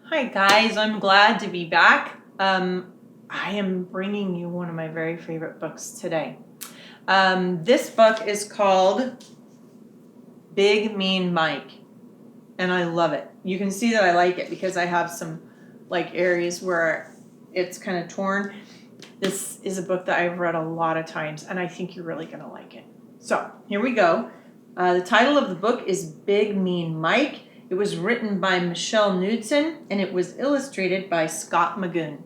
Hi guys, I'm glad to be back. I am bringing you one of my very favorite books today. This book is called Big Mean Mike, and I love it. You can see that I like it because I have some areas where it's kind of torn. This is a book that I've read a lot of times, and I think you're really gonna like it. So here we go. The title of the book is Big Mean Mike. It was written by Knudsen, and it was illustrated by Scott Magoon.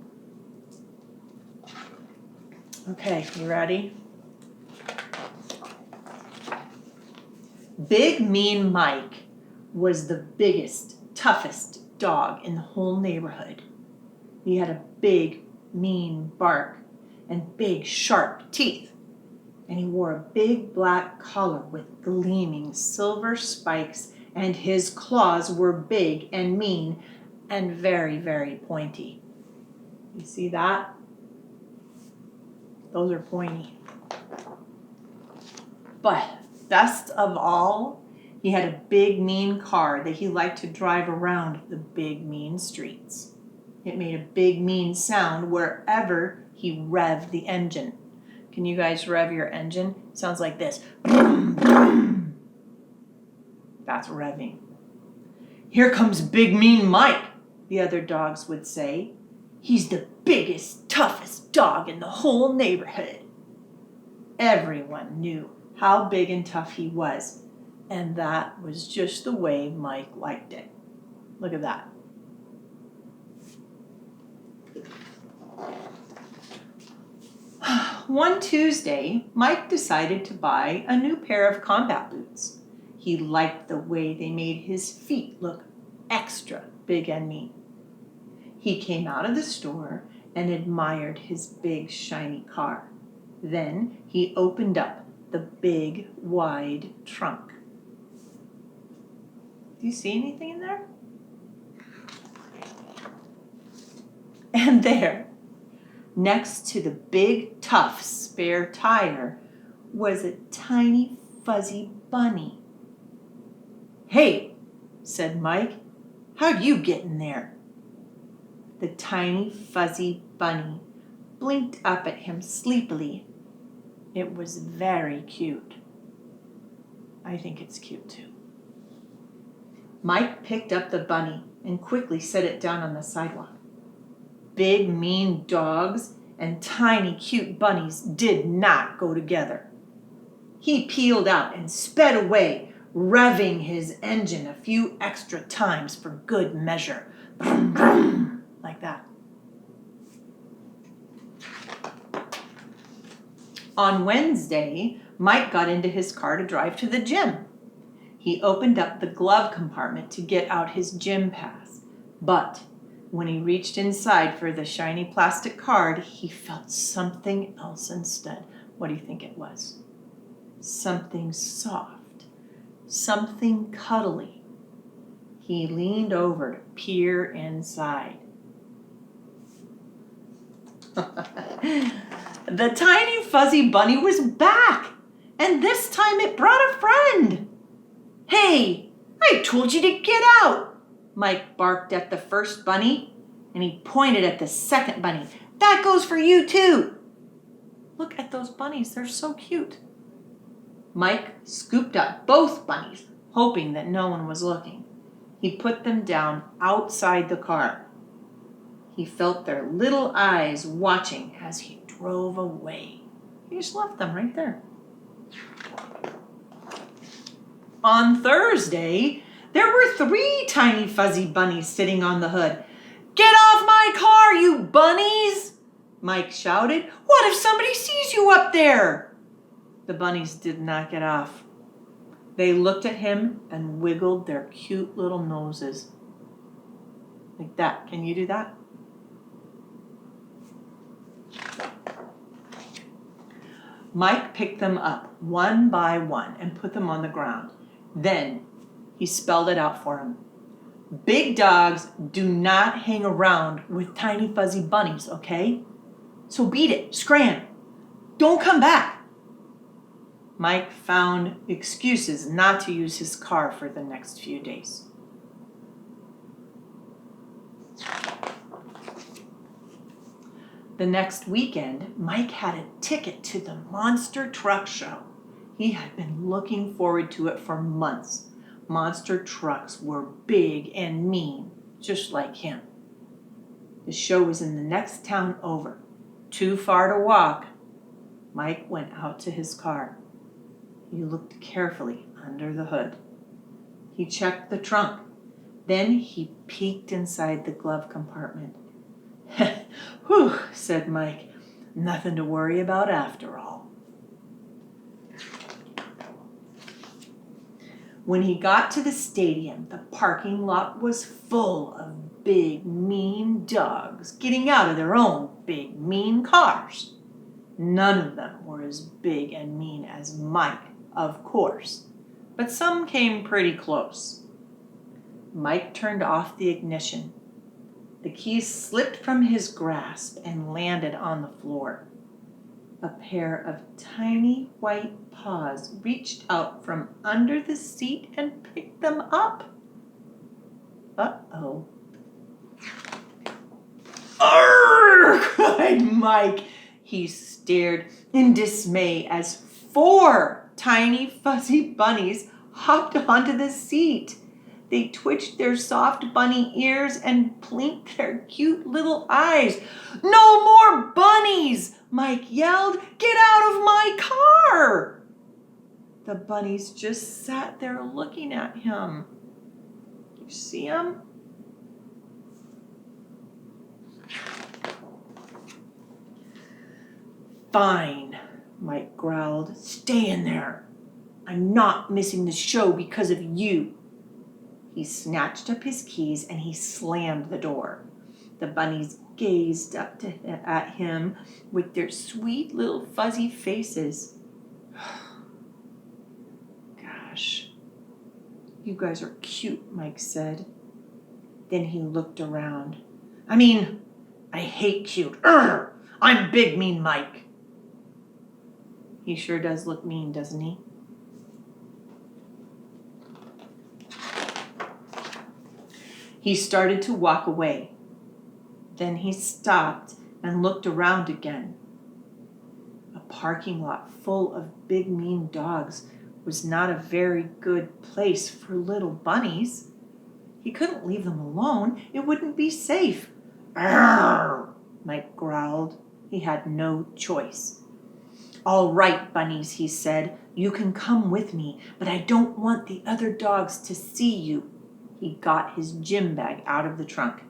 Okay, you ready? Big Mean Mike was the biggest, toughest dog in the whole neighborhood. He had a big, mean bark and big, sharp teeth. And he wore a big black collar with gleaming silver spikes, and his claws were big and mean and very, very pointy. You see that? Those are pointy. But best of all, he had a big, mean car that he liked to drive around the big, mean streets. It made a big, mean sound wherever he revved the engine. Can you guys rev your engine? It sounds like this. Vroom, vroom. That's revving. Here comes Big Mean Mike, the other dogs would say. He's the biggest, toughest dog in the whole neighborhood. Everyone knew how big and tough he was, and that was just the way Mike liked it. Look at that. One Tuesday, Mike decided to buy a new pair of combat boots. He liked the way they made his feet look extra big and mean. He came out of the store and admired his big, shiny car. Then he opened up the big, wide trunk. Do you see anything in there? And there, next to the big, tough spare tire, was a tiny, fuzzy bunny. "Hey," said Mike, "how'd you get in there?" The tiny, fuzzy bunny blinked up at him sleepily. It was very cute. I think it's cute too. Mike picked up the bunny and quickly set it down on the sidewalk. Big, mean dogs and tiny, cute bunnies did not go together. He peeled out and sped away, revving his engine a few extra times for good measure. Vroom, vroom, like that. On Wednesday, Mike got into his car to drive to the gym. He opened up the glove compartment to get out his gym pass, but when he reached inside for the shiny plastic card, he felt something else instead. What do you think it was? Something soft, something cuddly. He leaned over to peer inside. The tiny fuzzy bunny was back, and this time it brought a friend. "Hey, I told you to get out," Mike barked at the first bunny, and he pointed at the second bunny. "That goes for you too." Look at those bunnies, they're so cute. Mike scooped up both bunnies, hoping that no one was looking. He put them down outside the car. He felt their little eyes watching as he drove away. He just left them right there. On Thursday, there were 3 tiny fuzzy bunnies sitting on the hood. "Get off my car, you bunnies!" Mike shouted. "What if somebody sees you up there?" The bunnies did not get off. They looked at him and wiggled their cute little noses. Like that. Can you do that? Mike picked them up one by one and put them on the ground. Then he spelled it out for him. "Big dogs do not hang around with tiny fuzzy bunnies, okay? So beat it, scram. Don't come back." Mike found excuses not to use his car for the next few days. The next weekend, Mike had a ticket to the monster truck show. He had been looking forward to it for months. Monster trucks were big and mean, just like him. The show was in the next town over. Too far to walk. Mike went out to his car. He looked carefully under the hood. He checked the trunk. Then he peeked inside the glove compartment. Whew, said Mike. Nothing to worry about after all. When he got to the stadium, the parking lot was full of big, mean dogs getting out of their own big, mean cars. None of them were as big and mean as Mike, of course, but some came pretty close. Mike turned off the ignition. The keys slipped from his grasp and landed on the floor. A pair of tiny white paws reached out from under the seat and picked them up. Uh-oh. Arrgh! Cried Mike. He stared in dismay as 4 tiny fuzzy bunnies hopped onto the seat. They twitched their soft bunny ears and blinked their cute little eyes. No more bunnies! Mike yelled. Get out of my car! The bunnies just sat there looking at him. You see them? Fine, Mike growled. Stay in there. I'm not missing the show because of you. He snatched up his keys and he slammed the door. The bunnies gazed up at him with their sweet little fuzzy faces. Gosh, you guys are cute, Mike said. Then he looked around. I hate cute. Urgh! I'm Big Mean Mike. He sure does look mean, doesn't he? He started to walk away. Then he stopped and looked around again. A parking lot full of big mean dogs was not a very good place for little bunnies. He couldn't leave them alone. It wouldn't be safe. Arrgh! Mike growled. He had no choice. All right, bunnies, he said. You can come with me, but I don't want the other dogs to see you. He got his gym bag out of the trunk.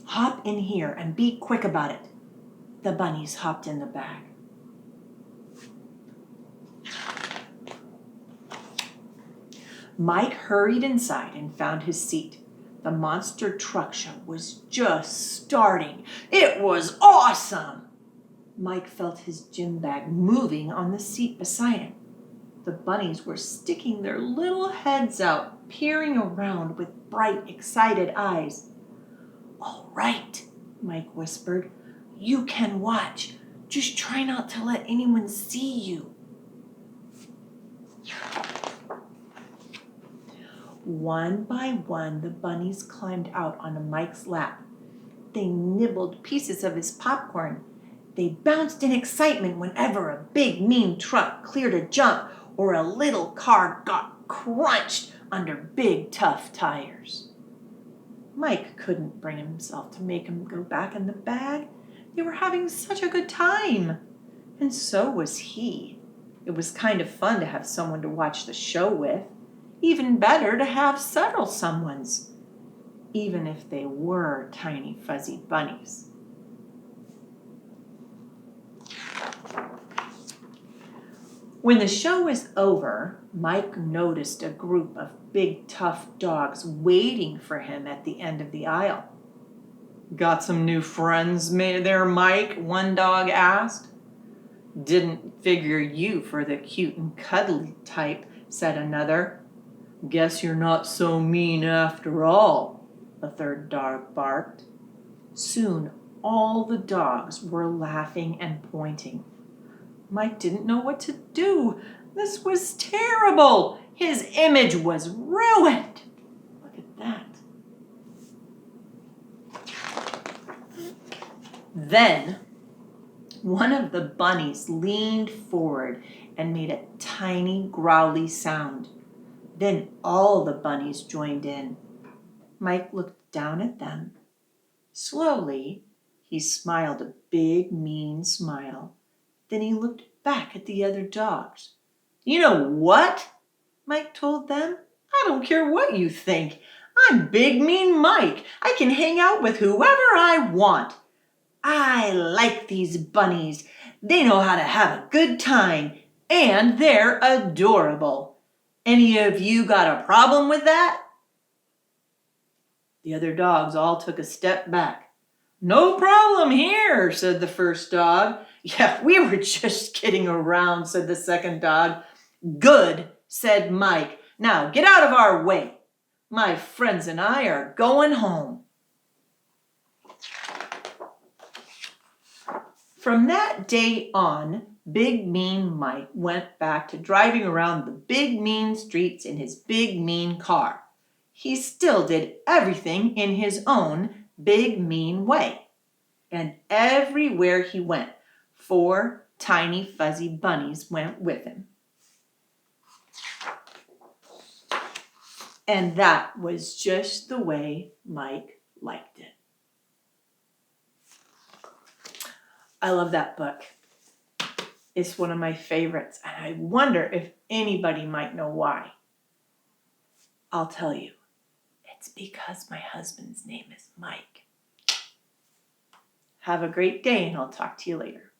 Hop in here and be quick about it. The bunnies hopped in the bag. Mike hurried inside and found his seat. The monster truck show was just starting. It was awesome! Mike felt his gym bag moving on the seat beside him. The bunnies were sticking their little heads out, peering around with bright, excited eyes. All right, Mike whispered. You can watch. Just try not to let anyone see you. One by one, the bunnies climbed out onto Mike's lap. They nibbled pieces of his popcorn. They bounced in excitement whenever a big, mean truck cleared a jump or a little car got crunched under big, tough tires. Mike couldn't bring himself to make him go back in the bag. They were having such a good time. And so was he. It was kind of fun to have someone to watch the show with. Even better to have several someones, even if they were tiny fuzzy bunnies. When the show was over, Mike noticed a group of big, tough dogs waiting for him at the end of the aisle. Got some new friends there, Mike? One dog asked. Didn't figure you for the cute and cuddly type, said another. Guess you're not so mean after all, a third dog barked. Soon, all the dogs were laughing and pointing. Mike didn't know what to do. This was terrible. His image was ruined. Look at that. Then One of the bunnies leaned forward and made a tiny growly sound. Then all the bunnies joined in. Mike looked down at them. Slowly, he smiled a big, mean smile. Then he looked back at the other dogs. You know what? Mike told them. I don't care what you think. I'm Big Mean Mike. I can hang out with whoever I want. I like these bunnies. They know how to have a good time, and they're adorable. Any of you got a problem with that? The other dogs all took a step back. No problem here, said the first dog. Yeah, we were just kidding around, said the second dog. Good, said Mike. Now get out of our way. My friends and I are going home. From that day on, Big Mean Mike went back to driving around the big mean streets in his big mean car. He still did everything in his own big mean way. And everywhere he went, 4 tiny fuzzy bunnies went with him. And that was just the way Mike liked it. I love that book. It's one of my favorites, and I wonder if anybody might know why. I'll tell you. It's because my husband's name is Mike. Have a great day, and I'll talk to you later.